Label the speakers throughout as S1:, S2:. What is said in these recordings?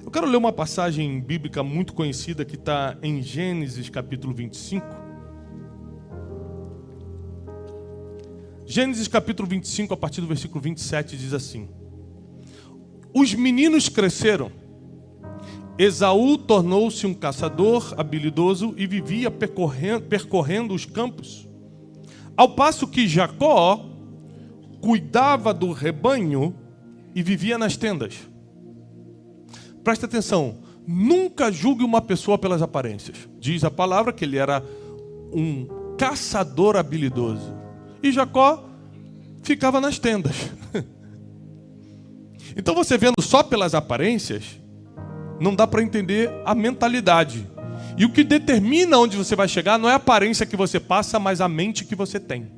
S1: Eu quero ler uma passagem bíblica muito conhecida que está em Gênesis capítulo 25. Gênesis capítulo 25, a partir do versículo 27, diz assim: Os meninos cresceram. Esaú tornou-se um caçador habilidoso e vivia percorrendo os campos, ao passo que Jacó cuidava do rebanho e vivia nas tendas. Presta atenção, nunca julgue uma pessoa pelas aparências. Diz a palavra que ele era um caçador habilidoso. E Jacó ficava nas tendas. Então você vendo só pelas aparências, não dá para entender a mentalidade. E o que determina onde você vai chegar não é a aparência que você passa, mas a mente que você tem.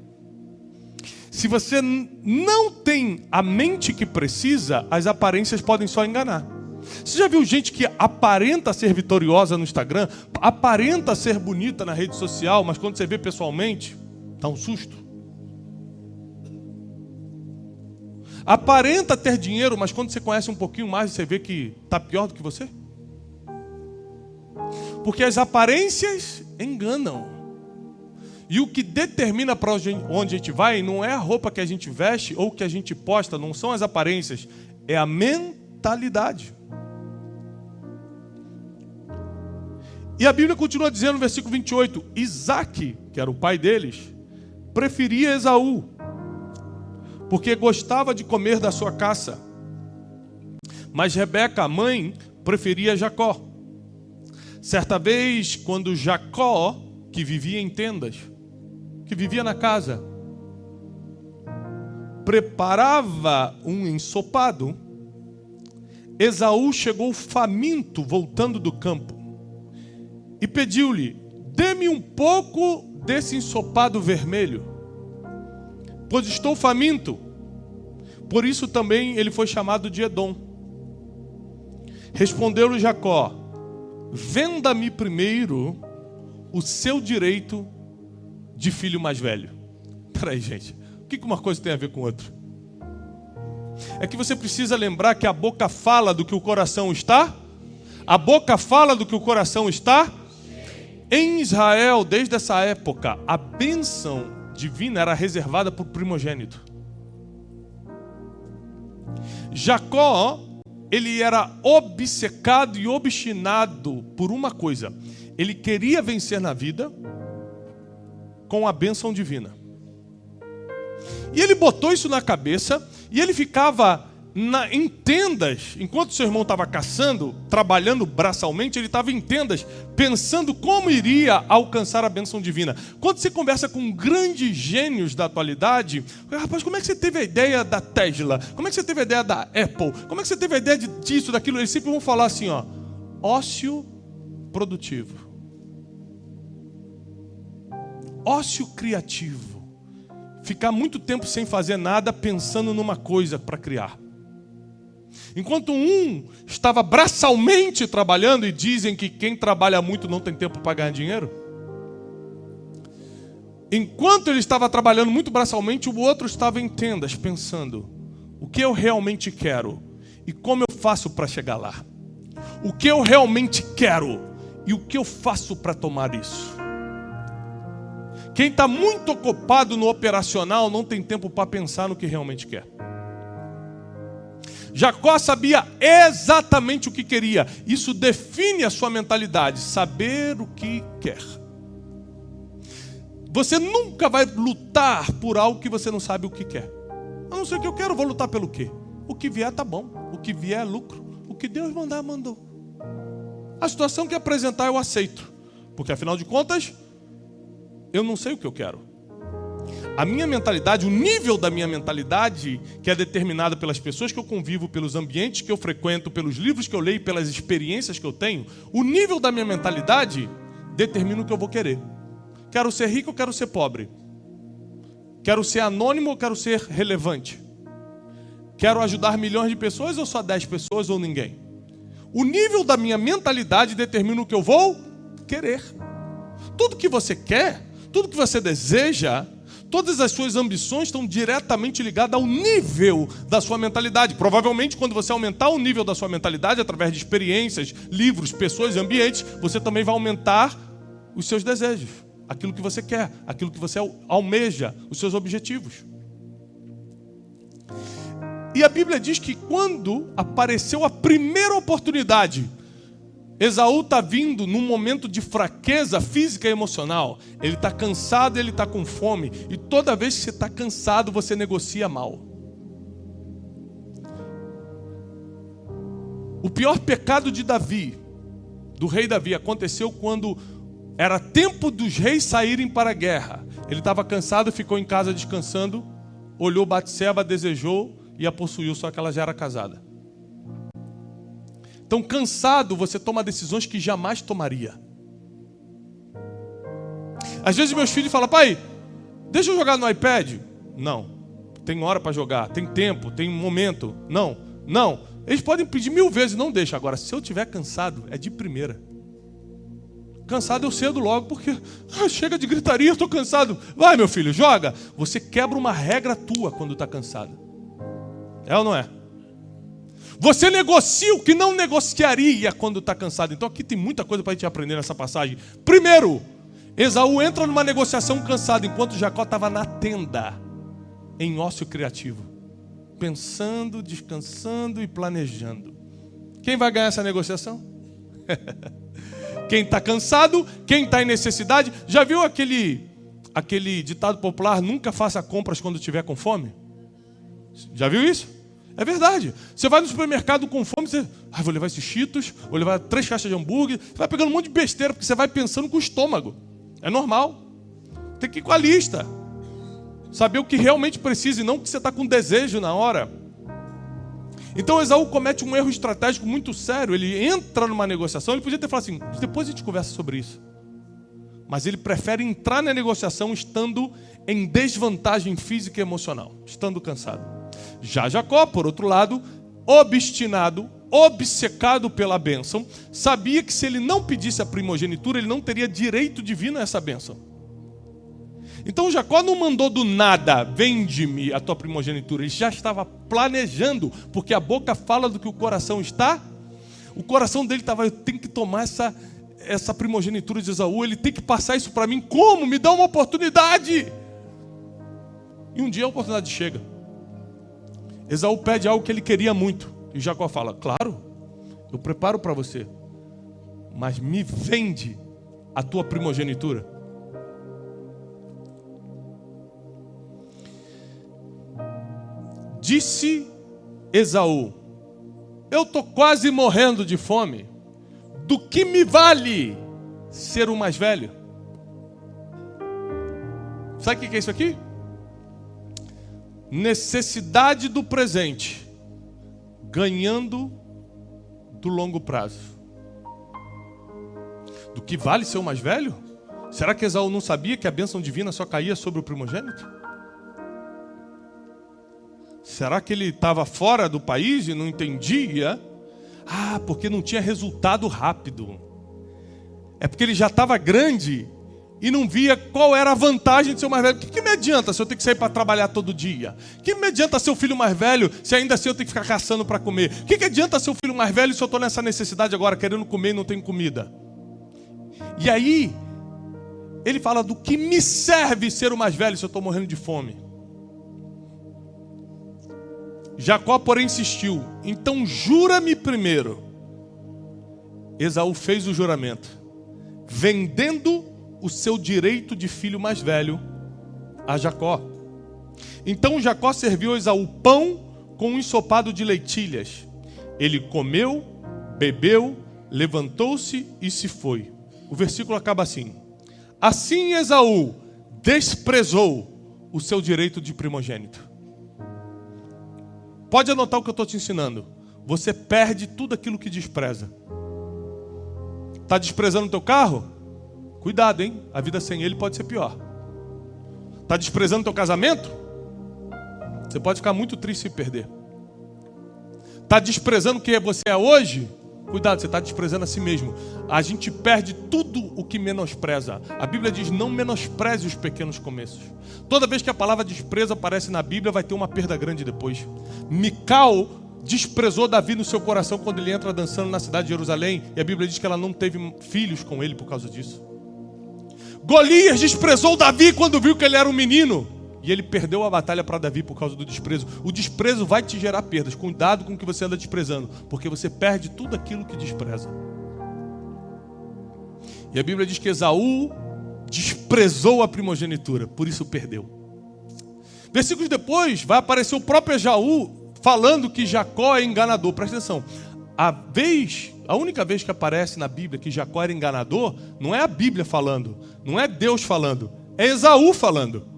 S1: Se você não tem a mente que precisa, as aparências podem só enganar. Você já viu gente que aparenta ser vitoriosa no Instagram, aparenta ser bonita na rede social, mas quando você vê pessoalmente, dá um susto? Aparenta ter dinheiro, mas quando você conhece um pouquinho mais, você vê que está pior do que você? Porque as aparências enganam. E o que determina para onde a gente vai não é a roupa que a gente veste ou que a gente posta, não são as aparências, é a mentalidade. E a Bíblia continua dizendo no versículo 28, Isaque, que era o pai deles, preferia Esaú, porque gostava de comer da sua caça. Mas Rebeca, a mãe, preferia Jacó. Certa vez, quando Jacó, que vivia em tendas, que vivia na casa, preparava um ensopado, Esaú chegou faminto voltando do campo e pediu-lhe: dê-me um pouco desse ensopado vermelho, pois estou faminto. Por isso também ele foi chamado de Edom. Respondeu-lhe Jacó: venda-me primeiro o seu direito de filho mais velho. Peraí, gente, o que uma coisa tem a ver com outra? É que você precisa lembrar que a boca fala do que o coração está. A boca fala do que o coração está. Em Israel, desde essa época, a bênção divina era reservada para o primogênito. Jacó, ele era obcecado e obstinado por uma coisa. Ele queria vencer na vida com a bênção divina. E ele botou isso na cabeça e ele ficava em tendas. Enquanto seu irmão estava caçando, trabalhando braçalmente, ele estava em tendas, pensando como iria alcançar a bênção divina. Quando você conversa com grandes gênios da atualidade, rapaz, como é que você teve a ideia da Tesla? Como é que você teve a ideia da Apple? Como é que você teve a ideia disso, daquilo? Eles sempre vão falar assim, ó, ócio produtivo. Ócio criativo. Ficar muito tempo sem fazer nada, pensando numa coisa para criar. Enquanto um estava braçalmente trabalhando, e dizem que quem trabalha muito não tem tempo para ganhar dinheiro. Enquanto ele estava trabalhando muito braçalmente, o outro estava em tendas, pensando: o que eu realmente quero e como eu faço para chegar lá? O que eu realmente quero e o que eu faço para tomar isso? Quem está muito ocupado no operacional não tem tempo para pensar no que realmente quer. Jacó sabia exatamente o que queria. Isso define a sua mentalidade, saber o que quer. Você nunca vai lutar por algo que você não sabe o que quer. Eu não sei o que eu quero, vou lutar pelo quê? O que vier tá bom, o que vier é lucro. O que Deus mandar, mandou. A situação que apresentar eu aceito, porque afinal de contas, eu não sei o que eu quero. A minha mentalidade, o nível da minha mentalidade, que é determinada pelas pessoas que eu convivo, pelos ambientes que eu frequento, pelos livros que eu leio, pelas experiências que eu tenho, o nível da minha mentalidade determina o que eu vou querer. Quero ser rico ou quero ser pobre? Quero ser anônimo ou quero ser relevante? Quero ajudar milhões de pessoas ou só 10 pessoas ou ninguém? O nível da minha mentalidade determina o que eu vou querer. Tudo que você quer, tudo que você deseja, todas as suas ambições estão diretamente ligadas ao nível da sua mentalidade. Provavelmente, quando você aumentar o nível da sua mentalidade, através de experiências, livros, pessoas e ambientes, você também vai aumentar os seus desejos, aquilo que você quer, aquilo que você almeja, os seus objetivos. E a Bíblia diz que quando apareceu a primeira oportunidade, Esaú está vindo num momento de fraqueza física e emocional. Ele está cansado, ele está com fome. E toda vez que você está cansado, você negocia mal. O pior pecado de Davi, do rei Davi, aconteceu quando era tempo dos reis saírem para a guerra. Ele estava cansado, ficou em casa descansando, olhou Batseba, desejou e a possuiu, só que ela já era casada. Então, cansado, você toma decisões que jamais tomaria. Às vezes meus filhos falam: pai, deixa eu jogar no iPad. Não, tem hora para jogar, tem tempo, tem momento. Não. Eles podem pedir 1000 vezes, não deixa. Agora, se eu estiver cansado, é de primeira. Cansado eu cedo logo, porque chega de gritaria, eu estou cansado. Vai, meu filho, joga. Você quebra uma regra tua quando está cansado. É ou não é? Você negocia o que não negociaria quando está cansado. Então aqui tem muita coisa para a gente aprender nessa passagem. Primeiro, Esaú entra numa negociação cansado, enquanto Jacó estava na tenda, em ócio criativo, pensando, descansando e planejando. Quem vai ganhar essa negociação? Quem está cansado, quem está em necessidade. Já viu aquele ditado popular: nunca faça compras quando estiver com fome? Já viu isso? É verdade. Você vai no supermercado com fome, você... vou levar esses Cheetos, vou levar 3 caixas de hambúrguer. Você vai pegando um monte de besteira, porque você vai pensando com o estômago. É normal. Tem que ir com a lista. Saber o que realmente precisa e não o que você está com desejo na hora. Então Esaú comete um erro estratégico muito sério. Ele entra numa negociação, ele podia ter falado assim: depois a gente conversa sobre isso. Mas ele prefere entrar na negociação estando em desvantagem física e emocional, estando cansado. Já Jacó, por outro lado, obstinado, obcecado pela bênção, sabia que se ele não pedisse a primogenitura, ele não teria direito divino a essa bênção. Então Jacó não mandou do nada: vende-me a tua primogenitura. Ele já estava planejando, porque a boca fala do que o coração está. O coração dele estava: eu tenho que tomar essa primogenitura de Esaú, ele tem que passar isso para mim. Como? Me dá uma oportunidade. E um dia a oportunidade chega. Esaú pede algo que ele queria muito. E Jacó fala: claro, eu preparo para você, mas me vende a tua primogenitura. Disse Esaú: eu estou quase morrendo de fome. Do que me vale ser o mais velho? Sabe o que é isso aqui? Necessidade do presente, ganhando do longo prazo. Do que vale ser o mais velho? Será que Esaú não sabia que a bênção divina só caía sobre o primogênito? Será que ele estava fora do país e não entendia? Porque não tinha resultado rápido. É porque ele já estava grande e não via qual era a vantagem de ser o mais velho. O que me adianta se eu tenho que sair para trabalhar todo dia? O que me adianta ser o filho mais velho se ainda assim eu tenho que ficar caçando para comer? O que adianta ser o filho mais velho se eu estou nessa necessidade agora, querendo comer e não tenho comida? E aí, ele fala: do que me serve ser o mais velho se eu estou morrendo de fome? Jacó, porém, insistiu: então jura-me primeiro. Esaú fez o juramento, vendendo o seu direito de filho mais velho a Jacó. Então Jacó serviu a Esaú pão com um ensopado de lentilhas. Ele comeu, bebeu, levantou-se e se foi. O versículo acaba assim: assim Esaú desprezou o seu direito de primogênito. Pode anotar o que eu estou te ensinando. Você perde tudo aquilo que despreza. Está desprezando o teu carro? Cuidado, hein? A vida sem ele pode ser pior. Está desprezando o teu casamento? Você pode ficar muito triste se perder. Está desprezando quem você é hoje? Cuidado, você está desprezando a si mesmo. A gente perde tudo o que menospreza. A Bíblia diz, não menospreze os pequenos começos. Toda vez que a palavra desprezo aparece na Bíblia, vai ter uma perda grande depois. Mical desprezou Davi no seu coração quando ele entra dançando na cidade de Jerusalém. E a Bíblia diz que ela não teve filhos com ele por causa disso. Golias desprezou Davi quando viu que ele era um menino. E ele perdeu a batalha para Davi por causa do desprezo. O desprezo vai te gerar perdas. Cuidado com o que você anda desprezando, porque você perde tudo aquilo que despreza. E a Bíblia diz que Esaú desprezou a primogenitura, por isso perdeu. Versículos depois vai aparecer o próprio Esaú falando que Jacó é enganador. Presta atenção. A única vez que aparece na Bíblia que Jacó era enganador, não é a Bíblia falando, não é Deus falando, é Esaú falando.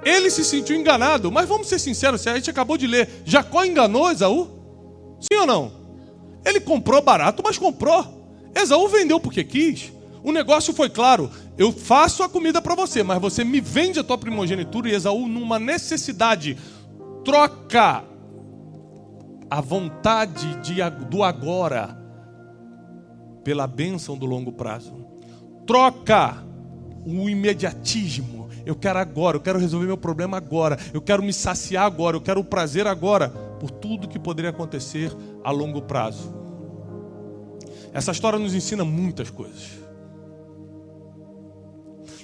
S1: Ele se sentiu enganado, mas vamos ser sinceros, a gente acabou de ler, Jacó enganou Esaú? Sim ou não? Ele comprou barato, mas comprou. Esaú vendeu porque quis. O negócio foi claro, eu faço a comida para você, mas você me vende a tua primogenitura. E Esaú, numa necessidade, troca a vontade do agora pela bênção do longo prazo. Troca o imediatismo. Eu quero agora, eu quero resolver meu problema agora, eu quero me saciar agora, eu quero o prazer agora, por tudo que poderia acontecer a longo prazo. Essa história nos ensina muitas coisas.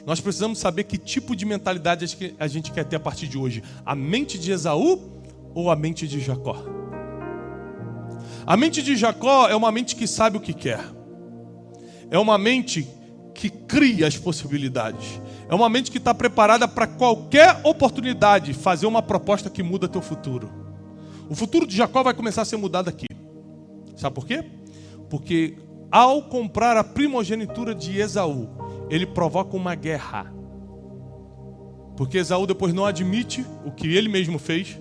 S1: Nós precisamos saber que tipo de mentalidade a gente quer ter a partir de hoje. A mente de Esaú ou a mente de Jacó? A mente de Jacó é uma mente que sabe o que quer. É uma mente que cria as possibilidades. É uma mente que está preparada para qualquer oportunidade fazer uma proposta que muda teu futuro. O futuro de Jacó vai começar a ser mudado aqui. Sabe por quê? Porque ao comprar a primogenitura de Esaú, ele provoca uma guerra. Porque Esaú depois não admite o que ele mesmo fez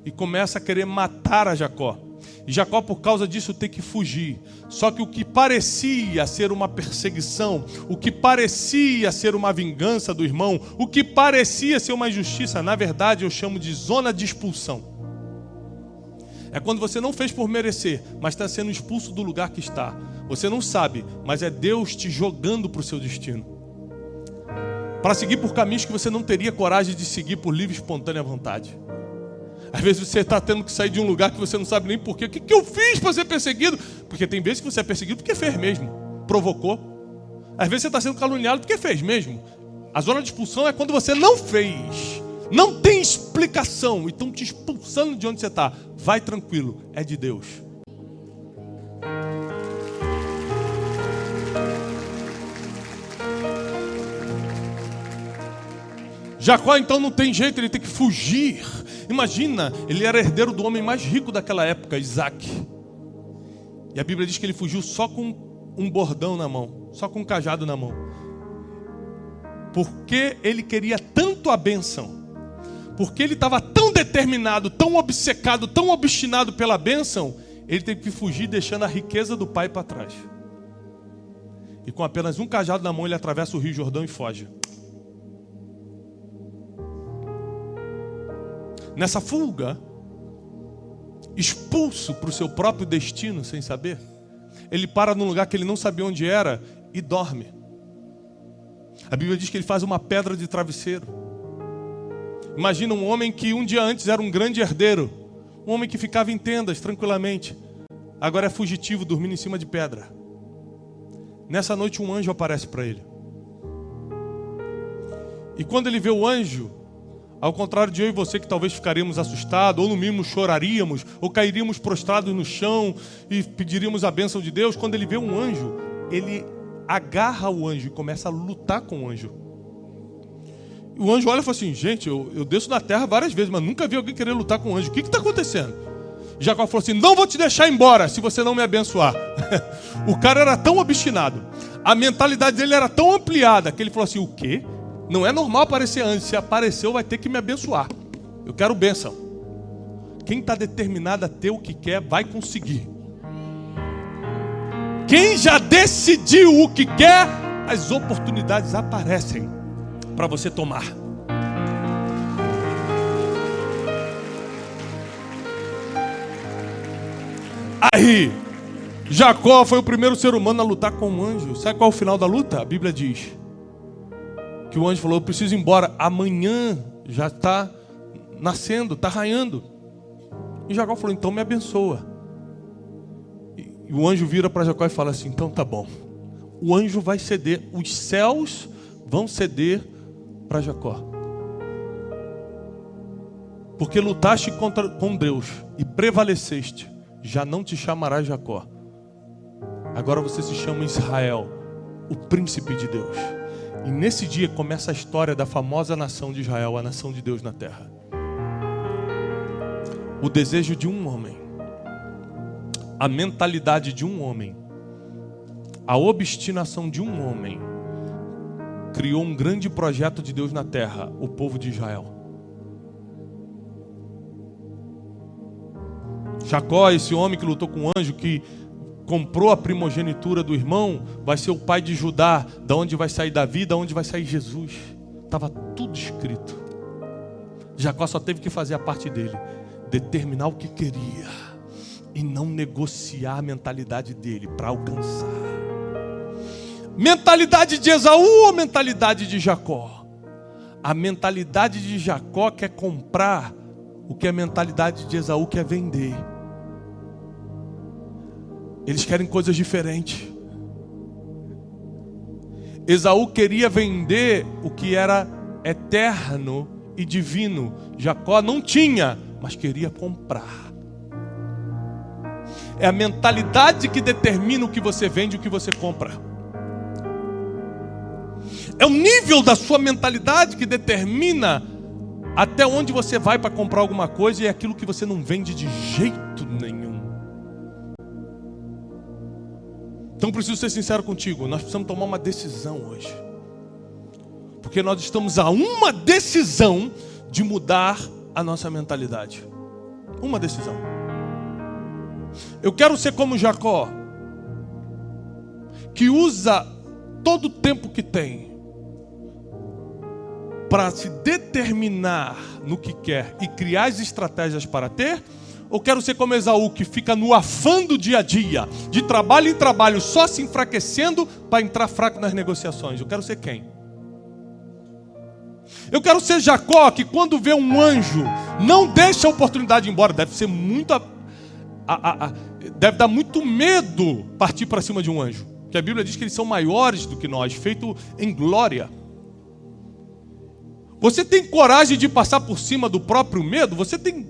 S1: e começa a querer matar a Jacó. E Jacó, por causa disso, tem que fugir. Só que o que parecia ser uma perseguição, o que parecia ser uma vingança do irmão, o que parecia ser uma injustiça, na verdade eu chamo de zona de expulsão. É quando você não fez por merecer, mas está sendo expulso do lugar que está. Você não sabe, mas é Deus te jogando para o seu destino. Para seguir por caminhos que você não teria coragem de seguir por livre e espontânea vontade. Às vezes você está tendo que sair de um lugar que você não sabe nem porquê. O que eu fiz para ser perseguido? Porque tem vezes que você é perseguido porque fez mesmo, provocou. Às vezes você está sendo caluniado porque fez mesmo. A zona de expulsão é quando você não fez. Não tem explicação e estão te expulsando de onde você está. Vai tranquilo, é de Deus. Jacó então não tem jeito, ele tem que fugir. Imagina, ele era herdeiro do homem mais rico daquela época, Isaac. E a Bíblia diz que ele fugiu só com um bordão na mão, só com um cajado na mão. Porque ele queria tanto a bênção, porque ele estava tão determinado, tão obcecado, tão obstinado pela bênção, ele teve que fugir deixando a riqueza do pai para trás. E com apenas um cajado na mão ele atravessa o Rio Jordão e foge. Nessa fuga, expulso para o seu próprio destino sem saber, ele para num lugar que ele não sabia onde era e dorme. A Bíblia diz que ele faz uma pedra de travesseiro. Imagina um homem que um dia antes era um grande herdeiro, um homem que ficava em tendas tranquilamente, agora é fugitivo, dormindo em cima de pedra. Nessa noite um anjo aparece para ele. E quando ele vê o anjo, ao contrário de eu e você que talvez ficaríamos assustados, ou no mínimo choraríamos, ou cairíamos prostrados no chão e pediríamos a bênção de Deus, quando ele vê um anjo, ele agarra o anjo e começa a lutar com o anjo. E o anjo olha e fala assim, gente, eu desço na terra várias vezes, mas nunca vi alguém querer lutar com o anjo. O que está acontecendo? Jacó falou assim, não vou te deixar embora se você não me abençoar. O cara era tão obstinado, a mentalidade dele era tão ampliada, que ele falou assim, o quê? Não é normal aparecer antes. Se apareceu, vai ter que me abençoar. Eu quero bênção. Quem está determinado a ter o que quer, vai conseguir. Quem já decidiu o que quer, as oportunidades aparecem para você tomar. Aí, Jacó foi o primeiro ser humano a lutar com um anjo. Sabe qual é o final da luta? A Bíblia diz que o anjo falou: eu preciso ir embora, amanhã já está nascendo, está raiando. E Jacó falou: então me abençoa. E o anjo vira para Jacó e fala assim: então tá bom, o anjo vai ceder, os céus vão ceder para Jacó. Porque lutaste com Deus e prevaleceste, já não te chamarás Jacó. Agora você se chama Israel, o príncipe de Deus. E nesse dia começa a história da famosa nação de Israel, a nação de Deus na terra. O desejo de um homem, a mentalidade de um homem, a obstinação de um homem, criou um grande projeto de Deus na terra, o povo de Israel. Jacó, esse homem que lutou com o anjo, que comprou a primogenitura do irmão, vai ser o pai de Judá, da onde vai sair Davi, da onde vai sair Jesus. Estava tudo escrito. Jacó só teve que fazer a parte dele, determinar o que queria e não negociar a mentalidade dele para alcançar. Mentalidade de Esaú ou mentalidade de Jacó? A mentalidade de Jacó quer comprar o que a mentalidade de Esaú quer vender. Eles querem coisas diferentes. Esaú queria vender o que era eterno e divino. Jacó não tinha, mas queria comprar. É a mentalidade que determina o que você vende e o que você compra. É o nível da sua mentalidade que determina até onde você vai para comprar alguma coisa, e é aquilo que você não vende de jeito nenhum. Então preciso ser sincero contigo, nós precisamos tomar uma decisão hoje. Porque nós estamos a uma decisão de mudar a nossa mentalidade. Uma decisão. Eu quero ser como Jacó, que usa todo o tempo que tem para se determinar no que quer e criar as estratégias para ter. Ou quero ser como Esaú, que fica no afã do dia a dia, de trabalho em trabalho, só se enfraquecendo para entrar fraco nas negociações? Eu quero ser quem? Eu quero ser Jacó, que quando vê um anjo, não deixa a oportunidade ir embora. Deve ser muito... deve dar muito medo partir para cima de um anjo. Porque a Bíblia diz que eles são maiores do que nós, feito em glória. Você tem coragem de passar por cima do próprio medo? Você tem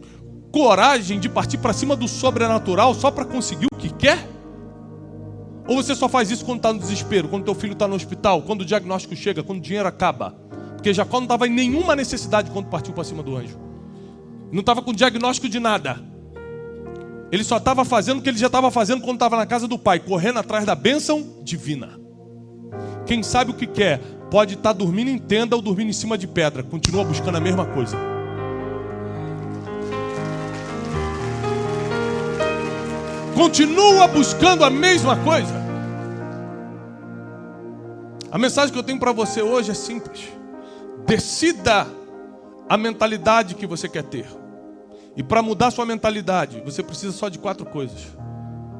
S1: coragem de partir para cima do sobrenatural só para conseguir o que quer? Ou você só faz isso quando está no desespero, quando teu filho está no hospital, quando o diagnóstico chega, quando o dinheiro acaba? Porque Jacó não estava em nenhuma necessidade quando partiu para cima do anjo. Não estava com diagnóstico de nada. Ele só estava fazendo o que ele já estava fazendo quando estava na casa do pai, correndo atrás da bênção divina. Quem sabe o que quer, pode estar dormindo em tenda ou dormindo em cima de pedra, continua buscando a mesma coisa. Continua buscando a mesma coisa. A mensagem que eu tenho para você hoje é simples. Decida a mentalidade que você quer ter. E para mudar sua mentalidade, você precisa só de 4 coisas.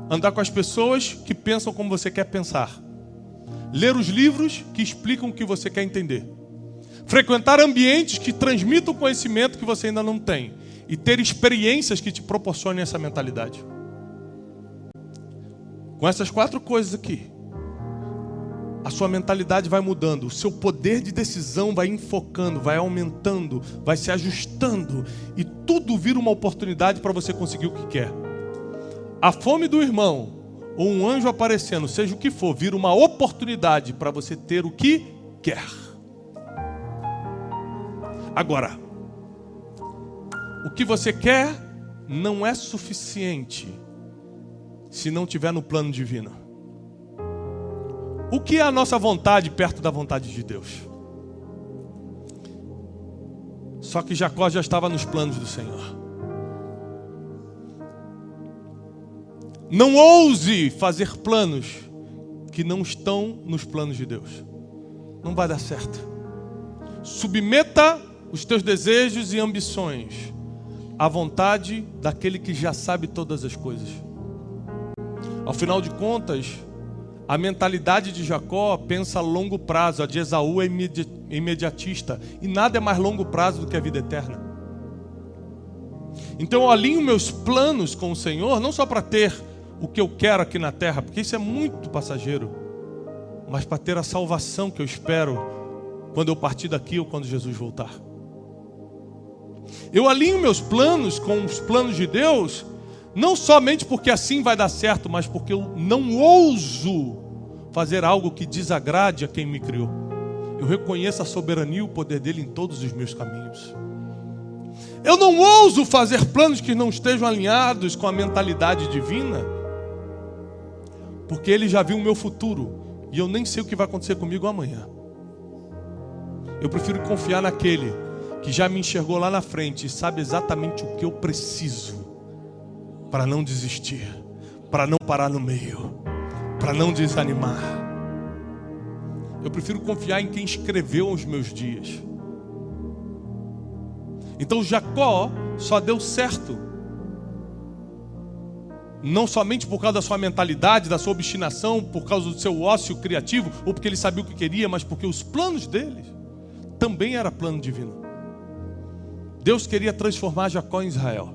S1: Andar com as pessoas que pensam como você quer pensar. Ler os livros que explicam o que você quer entender. Frequentar ambientes que transmitam o conhecimento que você ainda não tem. E ter experiências que te proporcionem essa mentalidade. Com essas 4 coisas aqui, a sua mentalidade vai mudando, o seu poder de decisão vai enfocando, vai aumentando, vai se ajustando, e tudo vira uma oportunidade para você conseguir o que quer. A fome do irmão, ou um anjo aparecendo, seja o que for, vira uma oportunidade para você ter o que quer. Agora, o que você quer não é suficiente se não estiver no plano divino. O que é a nossa vontade perto da vontade de Deus? Só que Jacó já estava nos planos do Senhor. Não ouse fazer planos que não estão nos planos de Deus. Não vai dar certo. Submeta os teus desejos e ambições à vontade daquele que já sabe todas as coisas. Ao final de contas, a mentalidade de Jacó pensa a longo prazo, a de Esaú é imediatista, e nada é mais longo prazo do que a vida eterna. Então eu alinho meus planos com o Senhor, não só para ter o que eu quero aqui na terra, porque isso é muito passageiro, mas para ter a salvação que eu espero quando eu partir daqui ou quando Jesus voltar. Eu alinho meus planos com os planos de Deus, não somente porque assim vai dar certo, mas porque eu não ouso fazer algo que desagrade a quem me criou. Eu reconheço a soberania e o poder dele em todos os meus caminhos. Eu não ouso fazer planos que não estejam alinhados com a mentalidade divina, porque ele já viu o meu futuro e eu nem sei o que vai acontecer comigo amanhã. Eu prefiro confiar naquele que já me enxergou lá na frente e sabe exatamente o que eu preciso para não desistir, para não parar no meio, para não desanimar. Eu prefiro confiar em quem escreveu os meus dias. Então Jacó só deu certo, não somente por causa da sua mentalidade, da sua obstinação, por causa do seu ócio criativo, ou porque ele sabia o que queria, mas porque os planos dele também era plano divino. Deus queria transformar Jacó em Israel.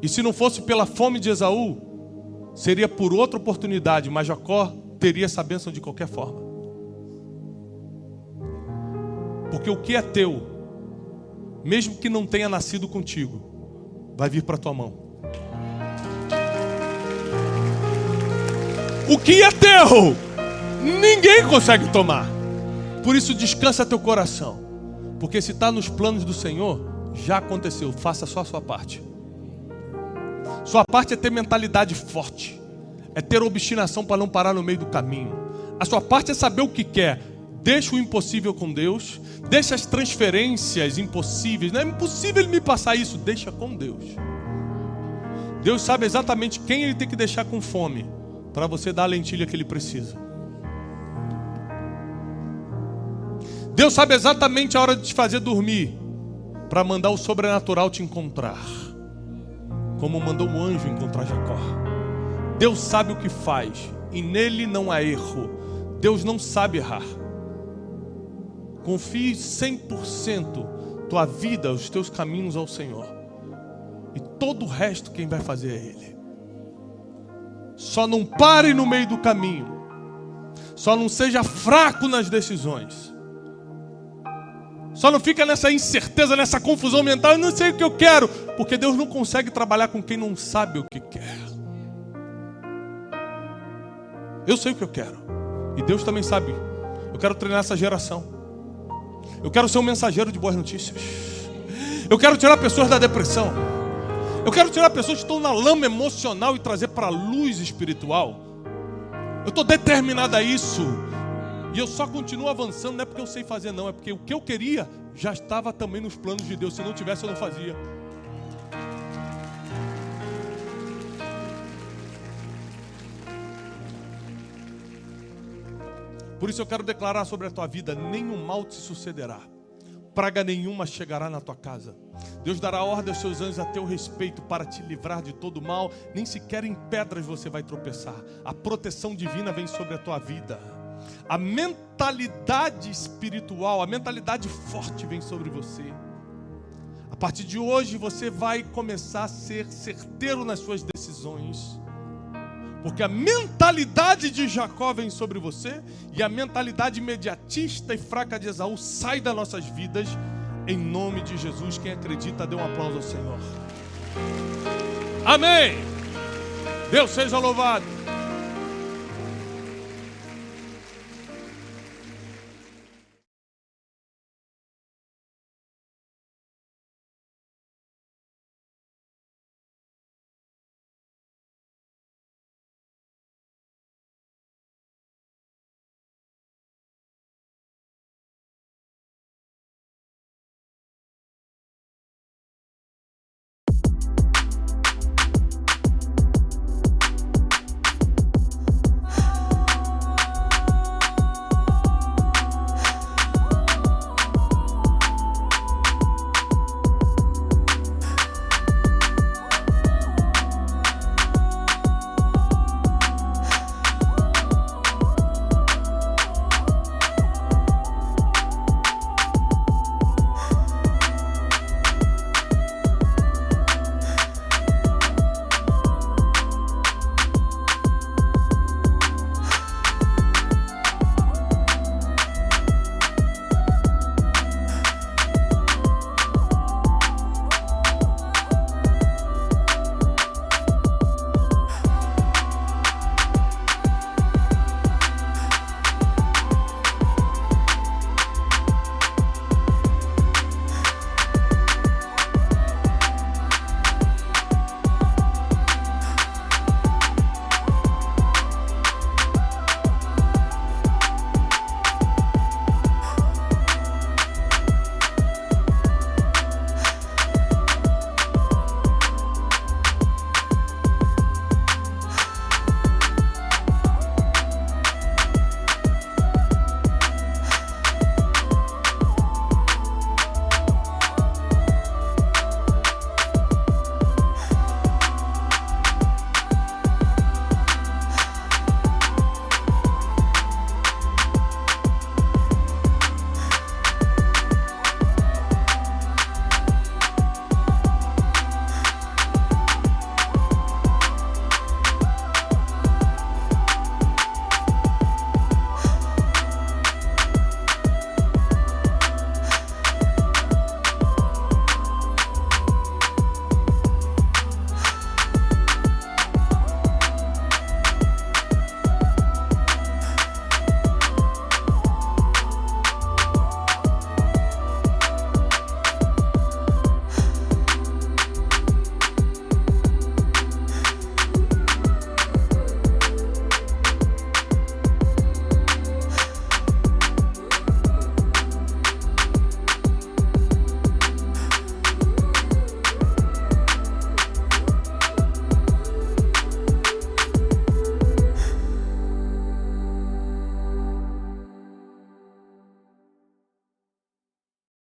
S1: E se não fosse pela fome de Esaú, seria por outra oportunidade, mas Jacó teria essa bênção de qualquer forma. Porque o que é teu, mesmo que não tenha nascido contigo, vai vir para tua mão. O que é teu, ninguém consegue tomar. Por isso descansa teu coração, porque se está nos planos do Senhor, já aconteceu. Faça só a sua parte. Sua parte é ter mentalidade forte, é ter obstinação para não parar no meio do caminho. A sua parte é saber o que quer. Deixa o impossível com Deus, deixa as transferências impossíveis. Não é impossível ele me passar isso, deixa com Deus. Deus sabe exatamente quem ele tem que deixar com fome para você dar a lentilha que ele precisa. Deus sabe exatamente a hora de te fazer dormir para mandar o sobrenatural te encontrar, como mandou um anjo encontrar Jacó. Deus sabe o que faz e nele não há erro. Deus não sabe errar. Confie 100% tua vida, os teus caminhos ao Senhor, e todo o resto quem vai fazer é Ele. Só não pare no meio do caminho, só não seja fraco nas decisões, só não fica nessa incerteza, nessa confusão mental. Eu não sei o que eu quero, porque Deus não consegue trabalhar com quem não sabe o que quer. Eu sei o que eu quero, e Deus também sabe. Eu quero treinar essa geração. Eu quero ser um mensageiro de boas notícias. Eu quero tirar pessoas da depressão. Eu quero tirar pessoas que estão na lama emocional e trazer para a luz espiritual. Eu estou determinado a isso. E eu só continuo avançando, não é porque eu sei fazer não, é porque o que eu queria já estava também nos planos de Deus. Se não tivesse, eu não fazia. Por isso eu quero declarar sobre a tua vida: nenhum mal te sucederá, praga nenhuma chegará na tua casa. Deus dará ordem aos seus anjos a teu respeito para te livrar de todo mal. Nem sequer em pedras você vai tropeçar. A proteção divina vem sobre a tua vida. A mentalidade espiritual, a mentalidade forte vem sobre você. A partir de hoje você vai começar a ser certeiro nas suas decisões, porque a mentalidade de Jacó vem sobre você, e a mentalidade imediatista e fraca de Esaú sai das nossas vidas, em nome de Jesus. Quem acredita, dê um aplauso ao Senhor. Amém. Deus seja louvado.